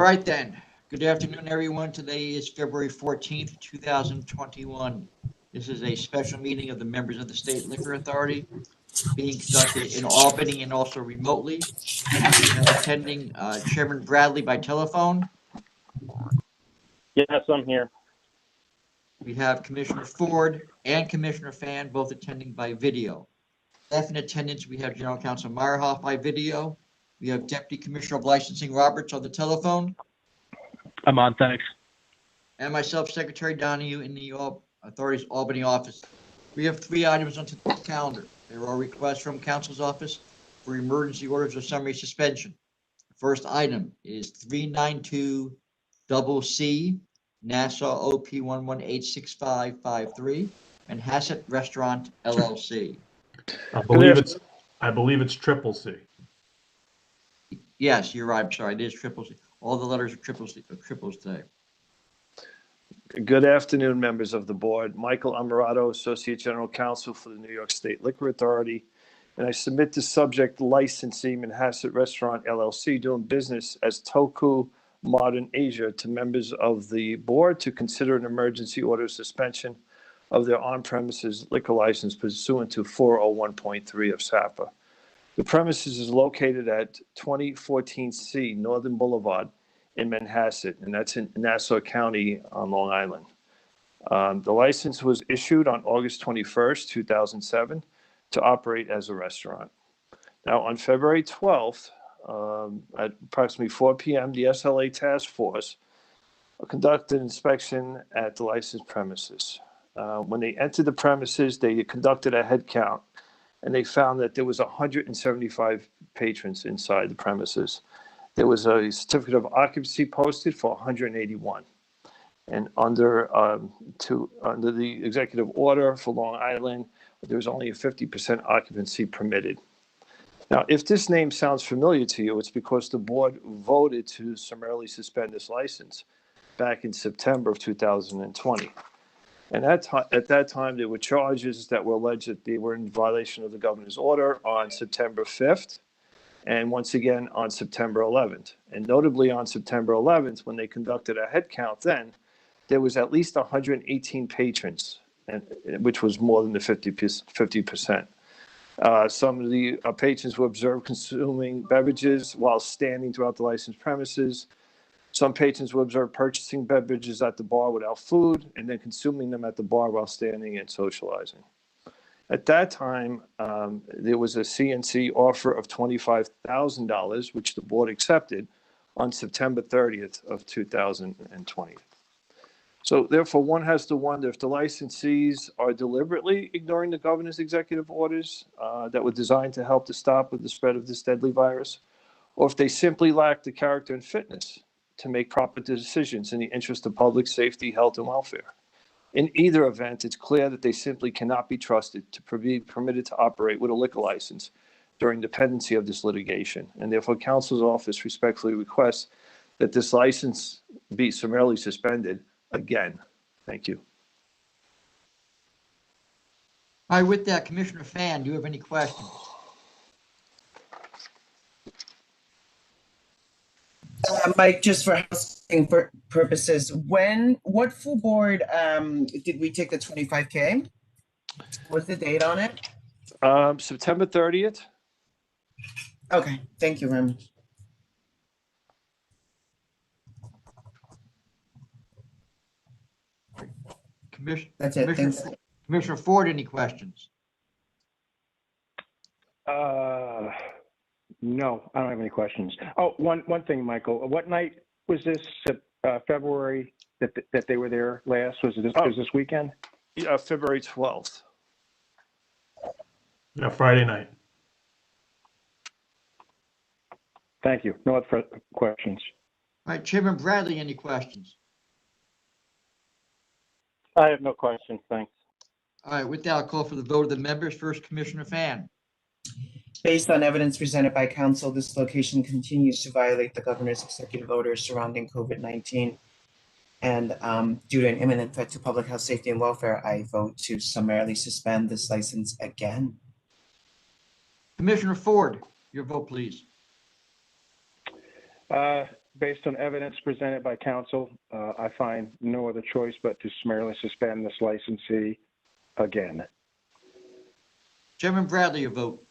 right then. Good afternoon, everyone. Today is February 14th, 2021. This is a special meeting of the members of the State Liquor Authority being conducted in Albany and also remotely. We have attending Chairman Bradley by telephone. Yes, I'm here. We have Commissioner Ford and Commissioner Fan both attending by video. Staff in attendance, we have General Counsel Meyerhoff by video. We have Deputy Commissioner of Licensing Roberts on the telephone. I'm on, thanks. And myself, Secretary Donahue, in the Authority's Albany office. We have 3 items on today's calendar. There are requests from Council's office for emergency orders of summary suspension. The first item is 392CC, Nassau OP 1186553, and Hassett Restaurant LLC. I believe it's triple C. Yes, you're right. I'm sorry. It is triple C. All the letters are triples today. Good afternoon, members of the board. Michael Amarato, Associate General Counsel for the New York State Liquor Authority, and I submit the subject licensee Manhasset Restaurant LLC doing business as Toku Modern Asia to members of the board to consider an emergency order of suspension of their on-premises liquor license pursuant to 401.3 of SAPA. The premises is located at 2014C Northern Boulevard in Manhasset, and that's in Nassau County on Long Island. The license was issued on August 21st, 2007 to operate as a restaurant. Now, on February 12th, at approximately 4 p.m., the SLA task force conducted an inspection at the licensed premises. When they entered the premises, they conducted a head count, and they found that there was 175 patrons inside the premises. There was a certificate of occupancy posted for 181. And under the executive order for Long Island, there was only a 50% occupancy permitted. Now, if this name sounds familiar to you, it's because the board voted to summarily suspend this license back in September of 2020. And at that time, there were charges that were alleged that they were in violation of the governor's order on September 5th, and once again on September 11th. And notably on September 11th, when they conducted a head count then, there was at least 118 patrons, which was more than the 50%. Some of the patrons were observed consuming beverages while standing throughout the licensed premises. Some patrons were observed purchasing beverages at the bar without food and then consuming them at the bar while standing and socializing. At that time, there was a CNC offer of $25,000, which the board accepted on September 30th of 2020. So therefore, one has to wonder if the licensees are deliberately ignoring the governor's executive orders that were designed to help to stop with the spread of this deadly virus, or if they simply lack the character and fitness to make proper decisions in the interest of public safety, health, and welfare. In either event, it's clear that they simply cannot be trusted to be permitted to operate with a liquor license during the pendency of this litigation. And therefore, counsel's office respectfully requests that this license be summarily suspended again. Thank you. All right, with that, Commissioner Fan, do you have any questions? Mike, just for housekeeping purposes, what full board did we take the 25K? What's the date on it? September 30th. Okay, thank you very much. That's it. Thanks. Commissioner Ford, any questions? No, I don't have any questions. Oh, one thing, Michael. What night was this? February that they were there last? Was this weekend? Yeah, February 12th. Yeah, Friday night. Thank you. No other questions. All right, Chairman Bradley, any questions? I have no questions. Thanks. All right, with that, I'll call for the vote of the members. First, Commissioner Fan. Based on evidence presented by counsel, this location continues to violate the governor's executive orders surrounding COVID-19. And due to an imminent threat to public health, safety, and welfare, I vote to summarily suspend this license again. Commissioner Ford, your vote, please. based on evidence presented by counsel, I find no other choice but to summarily suspend this licensee again. Chairman Bradley, your vote.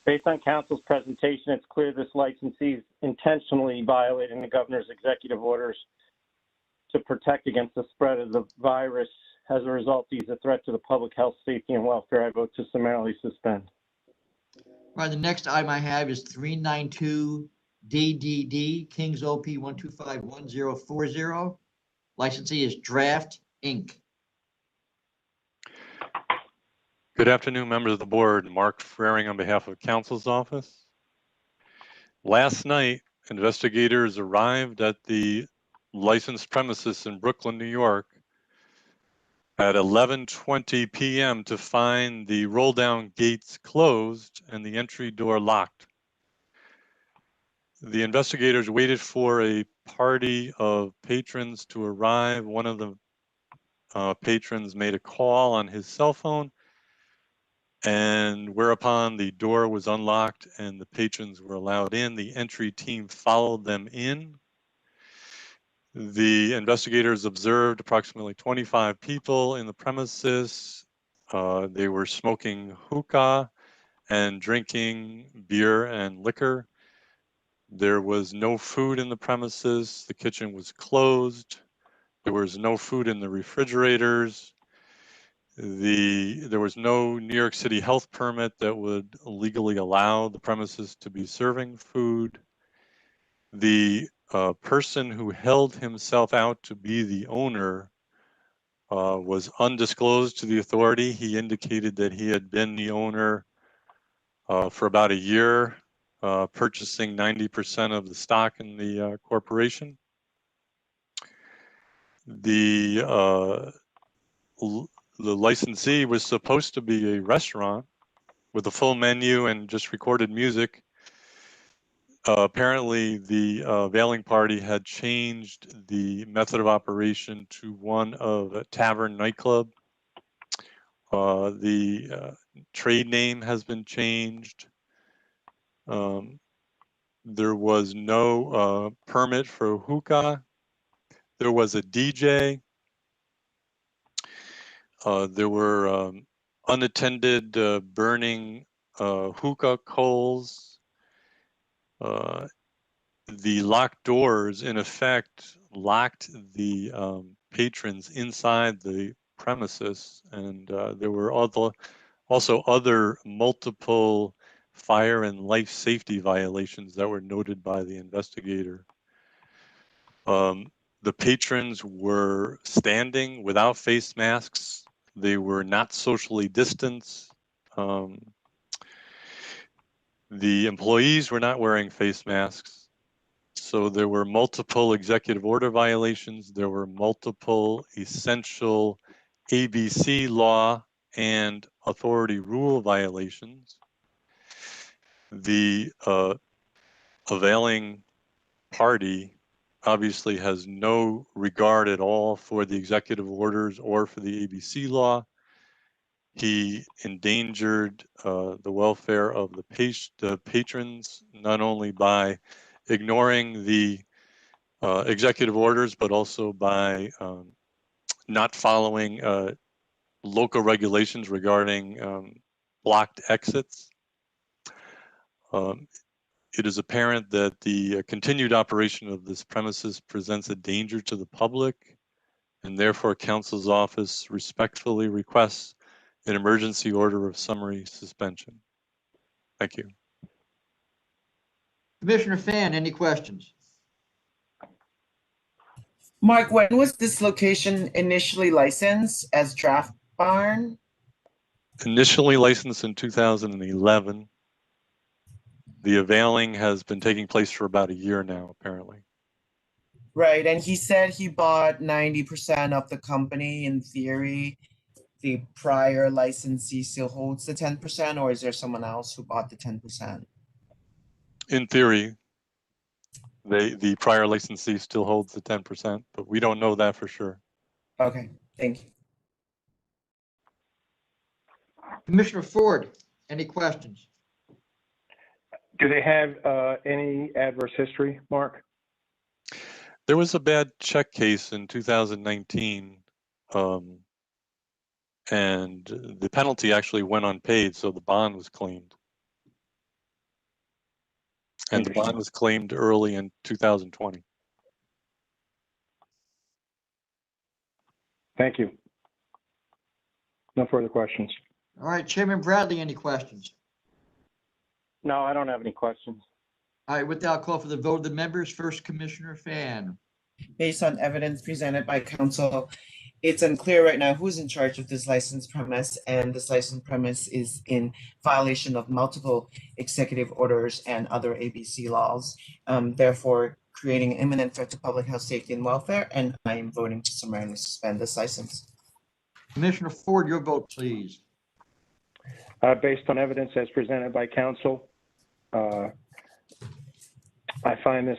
Based on council's presentation, it's clear this licensee is intentionally violating the governor's executive orders to protect against the spread of the virus. As a result, he's a threat to the public health, safety, and welfare. I vote to summarily suspend. All right, the next item I have is 392 DDD, Kings OP 1251040. Licensee is Draft Inc. Good afternoon, members of the board. Mark Frering on behalf of counsel's office. Last night, investigators arrived at the licensed premises in Brooklyn, New York at 11:20 p.m. to find the roll-down gates closed and the entry door locked. The investigators waited for a party of patrons to arrive. One of the patrons made a call on his cell phone, and whereupon the door was unlocked and the patrons were allowed in. The entry team followed them in. The investigators observed approximately 25 people in the premises. They were smoking hookah and drinking beer and liquor. There was no food in the premises. The kitchen was closed. There was no food in the refrigerators. There was no New York City health permit that would legally allow the premises to be serving food. The person who held himself out to be the owner was undisclosed to the authority. He indicated that he had been the owner for about a year, purchasing 90% of the stock in the corporation. The licensee was supposed to be a restaurant with a full menu and just recorded music. Apparently, the veiling party had changed the method of operation to one of a tavern nightclub. The trade name has been changed. There was no permit for hookah. There was a DJ. There were unattended burning hookah coals. The locked doors, in effect, locked the patrons inside the premises, and there were also other multiple fire and life safety violations that were noted by the investigator. The patrons were standing without face masks. They were not socially distanced. The employees were not wearing face masks. So there were multiple executive order violations. There were multiple essential ABC law and authority rule violations. The availing party obviously has no regard at all for the executive orders or for the ABC law. He endangered the welfare of the patrons, not only by ignoring the executive orders, but also by not following local regulations regarding blocked exits. It is apparent that the continued operation of this premises presents a danger to the public, and therefore council's office respectfully requests an emergency order of summary suspension. Thank you. Commissioner Fan, any questions? Mark, when was this location initially licensed as Draft Barn? Initially licensed in 2011. The availing has been taking place for about a year now, apparently. Right, and he said he bought 90% of the company. In theory, the prior licensee still holds the 10%, or is there someone else who bought the 10%? In theory, the prior licensee still holds the 10%, but we don't know that for sure. Okay, thank you. Commissioner Ford, any questions? Do they have any adverse history, Mark? There was a bad check case in 2019, and the penalty actually went unpaid, so the bond was claimed. And the bond was claimed early in 2020. Thank you. No further questions. All right, Chairman Bradley, any questions? No, I don't have any questions. All right, with that, I'll call for the vote of the members. First, Commissioner Fan. Based on evidence presented by council, it's unclear right now who's in charge of this licensed premise, and this licensed premise is in violation of multiple executive orders and other ABC laws, therefore creating imminent threat to public health, safety, and welfare, and I am voting to summarily suspend this license. Commissioner Ford, your vote, please. Based on evidence as presented by council, I find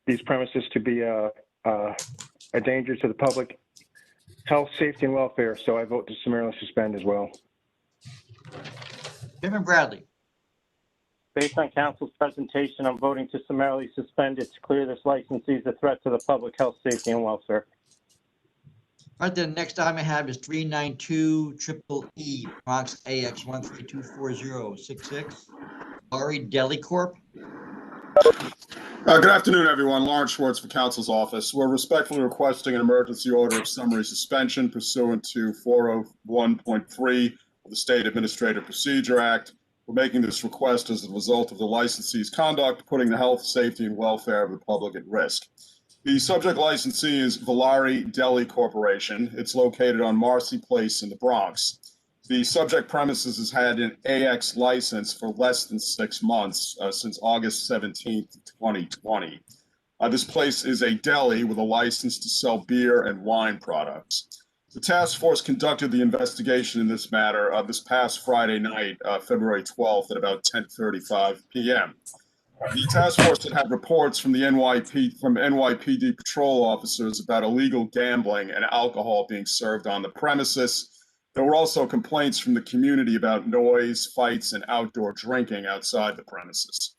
these premises to be a danger to the public health, safety, and welfare, so I vote to summarily suspend as well. Chairman Bradley. Based on council's presentation, I'm voting to summarily suspend it to clear this licensee as a threat to the public health, safety, and welfare. All right, the next item I have is 392-EEE, Bronx AX 1324066, Ari Deli Corp. Good afternoon, everyone. Lawrence Schwartz for Council's Office. We're respectfully requesting an emergency order of summary suspension pursuant to 401.3 of the State Administrative Procedure Act. We're making this request as a result of the licensee's conduct, putting the health, safety, and welfare of the public at risk. The subject licensee is Valari Deli Corporation. It's located on Marcy Place in the Bronx. The subject premises has had an AX license for less than 6 months, since August 17th, 2020. This place is a deli with a license to sell beer and wine products. The task force conducted the investigation in this matter this past Friday night, February 12th at about 10:35 p.m. The task force had reports from the NYPD patrol officers about illegal gambling and alcohol being served on the premises. There were also complaints from the community about noise, fights, and outdoor drinking outside the premises.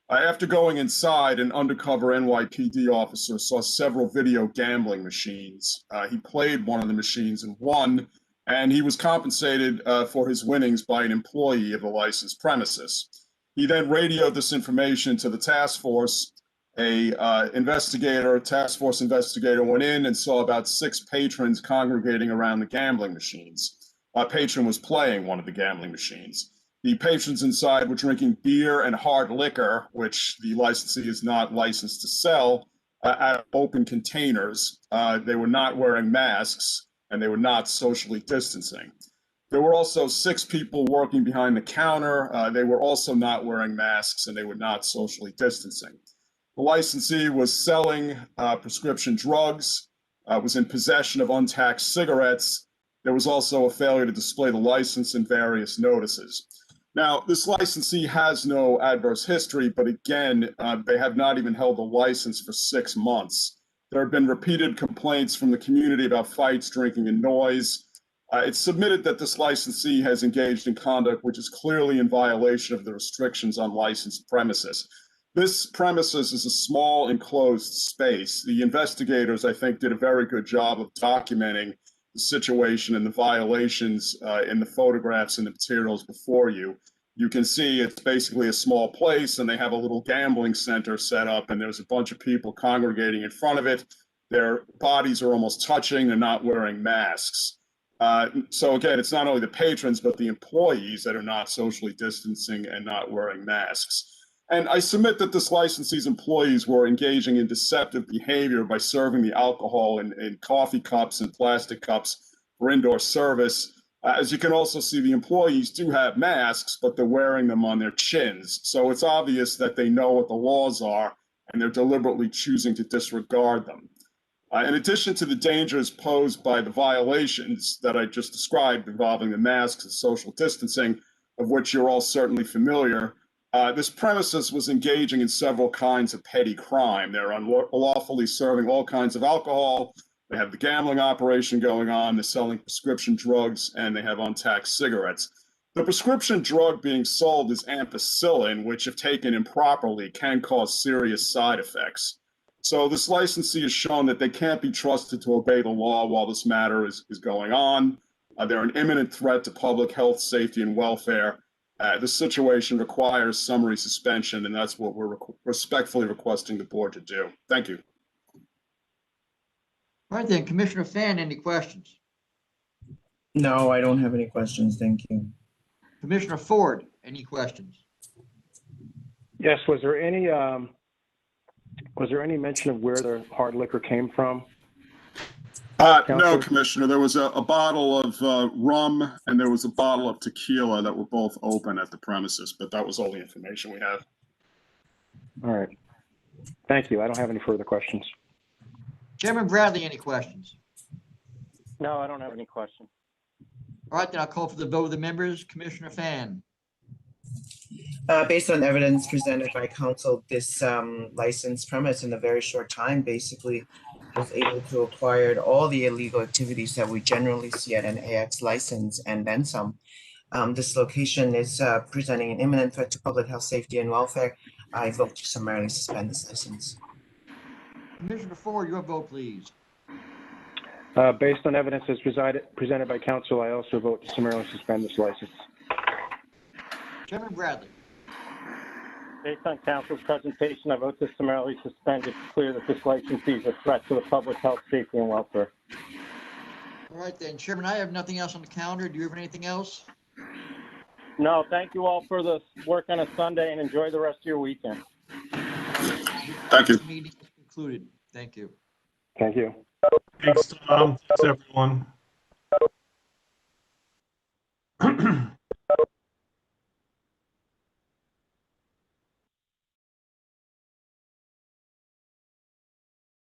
After going inside, an undercover NYPD officer saw several video gambling machines. He played one of the machines and won, and he was compensated for his winnings by an employee of the licensed premises. He then radioed this information to the task force. Task force investigator went in and saw about 6 patrons congregating around the gambling machines. A patron was playing one of the gambling machines. The patrons inside were drinking beer and hard liquor, which the licensee is not licensed to sell, out of open containers. They were not wearing masks, and they were not socially distancing. There were also 6 people working behind the counter. They were also not wearing masks, and they were not socially distancing. The licensee was selling prescription drugs, was in possession of untaxed cigarettes. There was also a failure to display the license and various notices. Now, this licensee has no adverse history, but again, they have not even held the license for 6 months. There have been repeated complaints from the community about fights, drinking, and noise. It's submitted that this licensee has engaged in conduct which is clearly in violation of the restrictions on licensed premises. This premises is a small enclosed space. The investigators, I think, did a very good job of documenting the situation and the violations in the photographs and the materials before you. You can see it's basically a small place, and they have a little gambling center set up, and there's a bunch of people congregating in front of it. Their bodies are almost touching. They're not wearing masks. So again, it's not only the patrons, but the employees that are not socially distancing and not wearing masks. And I submit that this licensee's employees were engaging in deceptive behavior by serving the alcohol in coffee cups and plastic cups for indoor service. As you can also see, the employees do have masks, but they're wearing them on their chins. So it's obvious that they know what the laws are, and they're deliberately choosing to disregard them. In addition to the dangers posed by the violations that I just described involving the masks and social distancing, of which you're all certainly familiar, this premises was engaging in several kinds of petty crime. They're unlawfully serving all kinds of alcohol. They have the gambling operation going on. They're selling prescription drugs, and they have untaxed cigarettes. The prescription drug being sold is ampicillin, which, if taken improperly, can cause serious side effects. So this licensee has shown that they can't be trusted to obey the law while this matter is going on. They're an imminent threat to public health, safety, and welfare. This situation requires summary suspension, and that's what we're respectfully requesting the board to do. Thank you. All right then, Commissioner Fan, any questions? No, I don't have any questions. Thank you. Commissioner Ford, any questions? Yes, was there any mention of where the hard liquor came from? No, Counselor? Commissioner, there was a bottle of rum and there was a bottle of tequila that were both open at the premises, but that was all the information we have. All right. Thank you. I don't have any further questions. Chairman Bradley, any questions? No, I don't have any questions. All right, then I'll call for the vote of the members. Commissioner Fan, Based on evidence presented by council, this licensed premise in a very short time basically was able to acquire all the illegal activities that we generally see at an AX license and then some. This location is presenting an imminent threat to public health, safety, and welfare. I vote to summarily suspend this license. Commissioner Ford, your vote, please. Based on evidence as presented by council, I also vote to summarily suspend this license. Chairman Bradley, Based on council's presentation, I vote to summarily suspend. It's clear that this licensee is a threat to the public health, safety, and welfare. all right then, Chairman, I have nothing else on the calendar. Do you have anything else? No, thank you all for the work on a Sunday and enjoy the rest of your weekend. Thank you. This meeting is concluded. Thank you. Thank you. Thanks, Tom. Thanks, everyone.